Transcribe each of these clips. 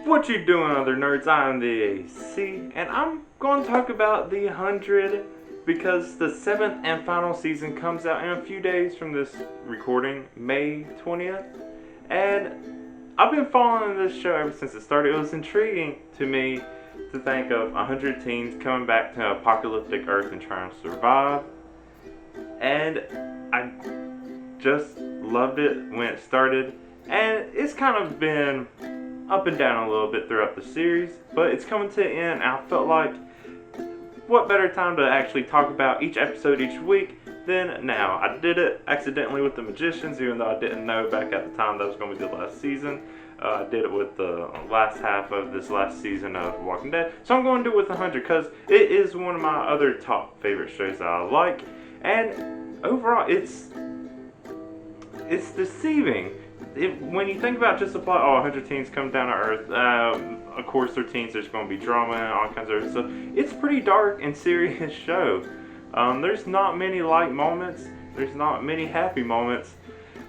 What you doing, other nerds? I'm the AC, and I'm going to talk about the 100 because the 7th and final season comes out in a few days from this recording, May 20th. And I've been following this show ever since it started. It was intriguing to me to think of 100 teens coming back to an apocalyptic Earth and trying to survive. And I just loved it when it started. And it's kind of been up and down a little bit throughout the series, but it's coming to an end, and I felt like what better time to actually talk about each episode each week than now. I did it accidentally with The Magicians, even though I didn't know back at the time that was going to be the last season. I did it with the last half of this last season of Walking Dead, so I'm going to do it with 100 because it is one of my other top favorite shows that I like, and overall it's deceiving. When you think about just the plot, 100 teens come down to Earth, of course they're teens, there's going to be drama and all kinds of stuff. It's a pretty dark and serious show. There's not many light moments, there's not many happy moments.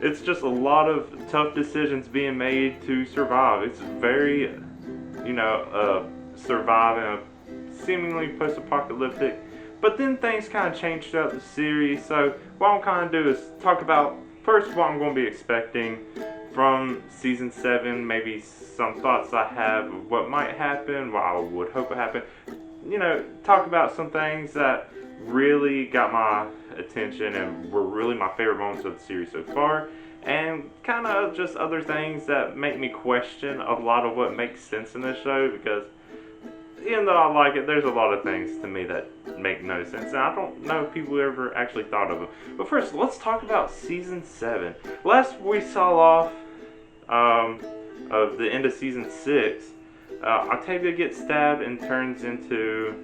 It's just a lot of tough decisions being made to survive. It's very, survive in a seemingly post-apocalyptic. But then things kind of change throughout the series, so what I'm kind of do is talk about first what I'm going to be expecting from season 7, maybe some thoughts I have of what might happen, what I would hope would happen. Talk about some things that really got my attention and were really my favorite moments of the series so far, and kind of just other things that make me question a lot of what makes sense in this show, because even though I like it, there's a lot of things to me that make no sense, and I don't know if people ever actually thought of them. But first, let's talk about season 7. Last we saw off of the end of season 6, Octavia gets stabbed and turns into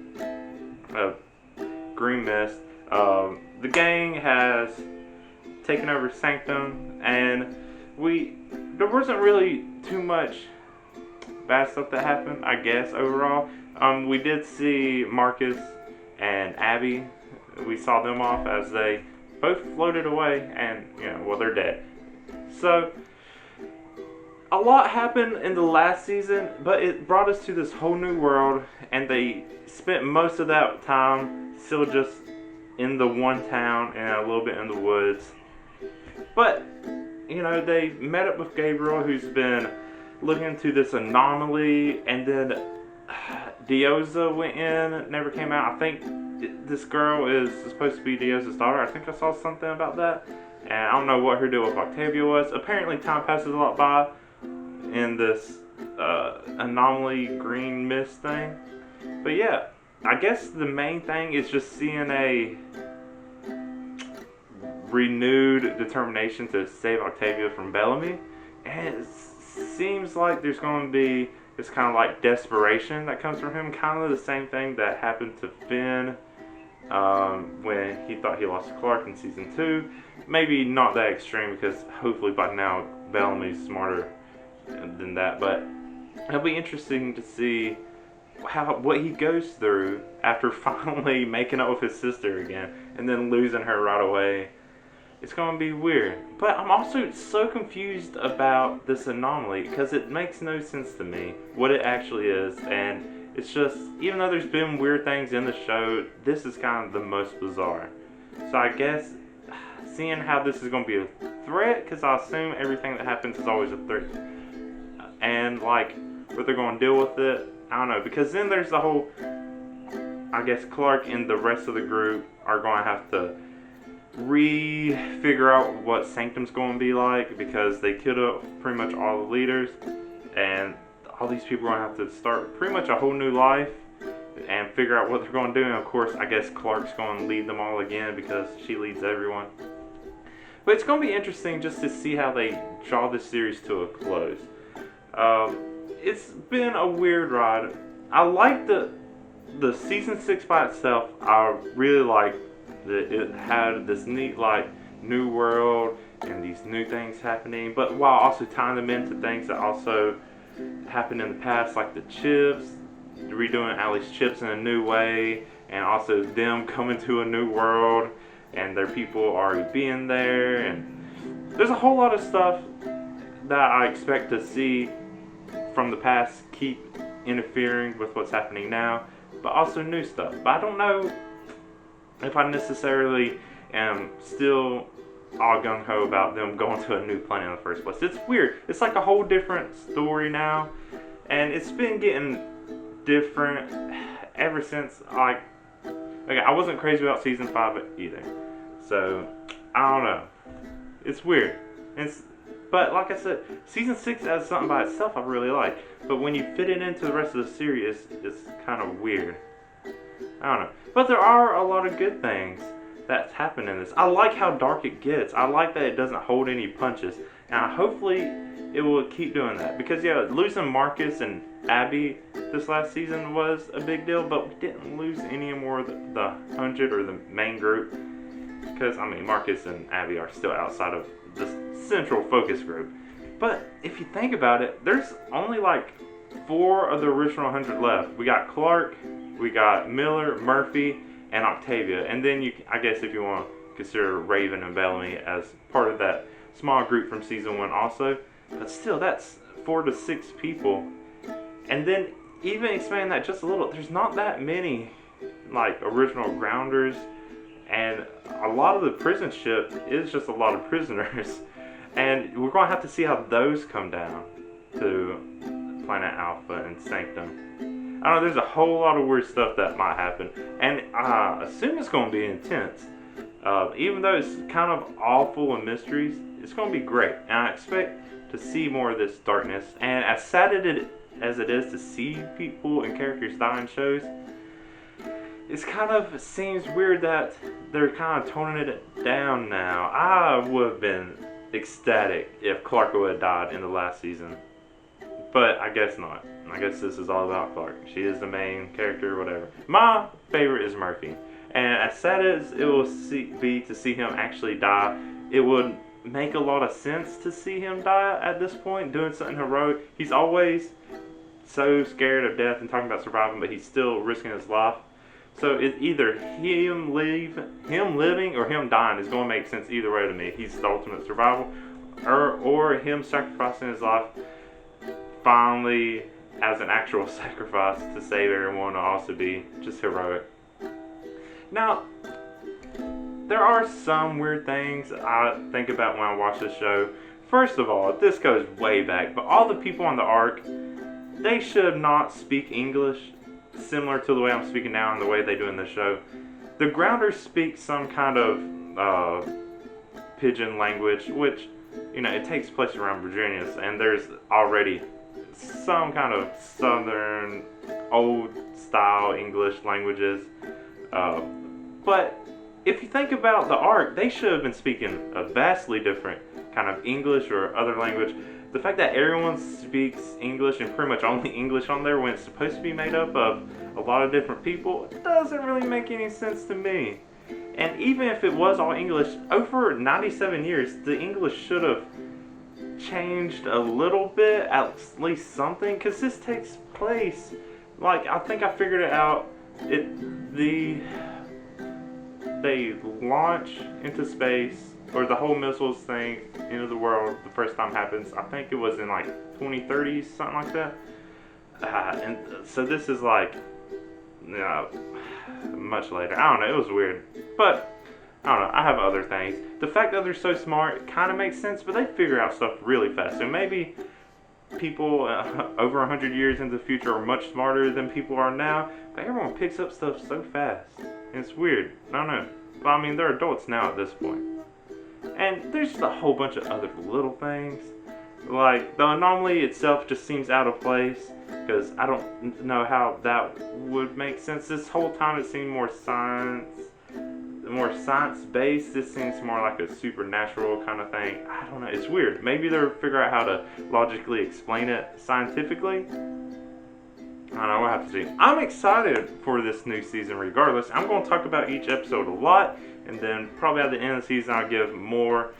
green mist. The gang has taken over Sanctum, and there wasn't really too much bad stuff that happened, I guess, overall. We did see Marcus and Abby. We saw them off as they both floated away, and, they're dead. So, a lot happened in the last season, but it brought us to this whole new world, and they spent most of that time still just in the one town and a little bit in the woods. But, they met up with Gabriel, who's been looking into this anomaly, and then Dioza went in, never came out. I think this girl is supposed to be Dioza's daughter. I think I saw something about that, and I don't know what her deal with Octavia was. Apparently time passes a lot by in this anomaly green mist thing. But yeah, I guess the main thing is just seeing a renewed determination to save Octavia from Bellamy, and it seems like there's going to be this kind of like desperation that comes from him, kind of the same thing that happened to Finn when he thought he lost to Clark in season 2. Maybe not that extreme, because hopefully by now Bellamy's smarter than that, but it'll be interesting to see what he goes through after finally making up with his sister again and then losing her right away. It's going to be weird. But I'm also so confused about this anomaly, because it makes no sense to me what it actually is. And it's just, even though there's been weird things in the show, this is kind of the most bizarre. So I guess seeing how this is going to be a threat, because I assume everything that happens is always a threat. And like, what they're going to deal with it, I don't know. Because then there's the whole, I guess Clark and the rest of the group are going to have to figure out what Sanctum's going to be like, because they killed up pretty much all the leaders, and all these people are going to have to start pretty much a whole new life and figure out what they're going to do. And of course, I guess Clark's going to lead them all again, because she leads everyone. But it's going to be interesting just to see how they draw this series to a close. It's been a weird ride. I like the season 6 by itself. I really like that it had this neat like new world and these new things happening, but while also tying them into things that also happened in the past, like the chips, redoing Allie's chips in a new way, and also them coming to a new world and their people already being there, and there's a whole lot of stuff that I expect to see from the past keep interfering with what's happening now, but also new stuff. But I don't know if I necessarily am still all gung-ho about them going to a new planet in the first place. It's weird. It's like a whole different story now, and it's been getting different ever since, like, okay, I wasn't crazy about season 5 either. So, I don't know. It's weird. But like I said, season 6 has something by itself I really like. But when you fit it into the rest of the series, it's kind of weird. I don't know. But there are a lot of good things that's happened in this. I like how dark it gets. I like that it doesn't hold any punches. And hopefully it will keep doing that. Because yeah, losing Marcus and Abby this last season was a big deal, but we didn't lose any more of the 100 or the main group. Because, I mean, Marcus and Abby are still outside of the central focus group. But if you think about it, there's only like 4 of the original 100 left. We got Clark, we got Miller, Murphy, and Octavia. And then I guess if you want to consider Raven and Bellamy as part of that small group from season 1 also. But still, that's 4 to 6 people. And then even expanding that just a little, there's not that many like original grounders. And a lot of the prison ship is just a lot of prisoners. And we're going to have to see how those come down to Planet Alpha and Sanctum. I don't know, there's a whole lot of weird stuff that might happen. And I assume it's going to be intense. Even though it's kind of all full of mysteries, it's going to be great. And I expect to see more of this darkness. And as sad as it is to see people and characters die in shows, it kind of seems weird that they're kind of toning it down now. I would have been ecstatic if Clark would have died in the last season. But I guess not. I guess this is all about Clark. She is the main character, whatever. My favorite is Murphy. And as sad as it will be to see him actually die, it would make a lot of sense to see him die at this point, doing something heroic. He's always so scared of death and talking about surviving, but he's still risking his life. So it's either him living or him dying is going to make sense either way to me. He's the ultimate survival, or him sacrificing his life finally as an actual sacrifice to save everyone will also be just heroic. Now, there are some weird things I think about when I watch this show. First of all, this goes way back, but all the people on the Ark, they should not speak English similar to the way I'm speaking now and the way they do in the show. The Grounders speak some kind of pidgin language, which, you know, it takes place around Virginia, and there's already some kind of southern, old-style English languages. But if you think about the Ark, they should have been speaking a vastly different kind of English or other language. The fact that everyone speaks English and pretty much only English on there when it's supposed to be made up of a lot of different people doesn't really make any sense to me. And even if it was all English, over 97 years, the English should have changed a little bit, at least something, because this takes place, like, I think I figured it out, they launch into space, or the whole missiles thing into the world the first time happens. I think it was in like 2030, something like that. And so this is like, you know, much later. I don't know, it was weird. But, I don't know, I have other things. The fact that they're so smart kind of makes sense, but they figure out stuff really fast. So maybe people over 100 years into the future are much smarter than people are now, but everyone picks up stuff so fast. And it's weird. I don't know. But I mean, they're adults now at this point. And there's just a whole bunch of other little things. Like, the anomaly itself just seems out of place, because I don't know how that would make sense. This whole time it seemed more science-based. This seems more like a supernatural kind of thing. I don't know. It's weird. Maybe they'll figure out how to logically explain it scientifically. I don't know, we'll have to see. I'm excited for this new season regardless. I'm going to talk about each episode a lot, and then probably at the end of the season I'll give more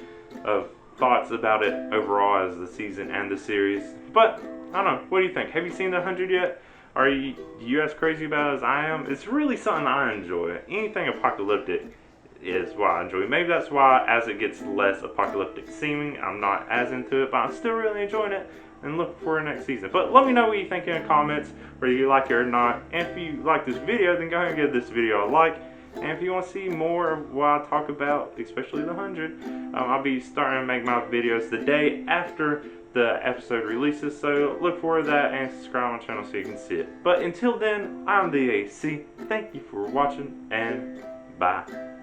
of thoughts about it overall as the season and the series. But, I don't know, what do you think? Have you seen the 100 yet? Are you as crazy about it as I am? It's really something I enjoy. Anything apocalyptic is what I enjoy. Maybe that's why as it gets less apocalyptic seeming, I'm not as into it, but I'm still really enjoying it. and look for next season. But let me know what you think in the comments, whether you like it or not. And if you like this video, then go ahead and give this video a like. And if you want to see more of what I talk about, especially the 100, I'll be starting to make my videos the day after the episode releases. So look forward to that and subscribe on my channel so you can see it. But until then, I'm the AC. Thank you for watching, and bye.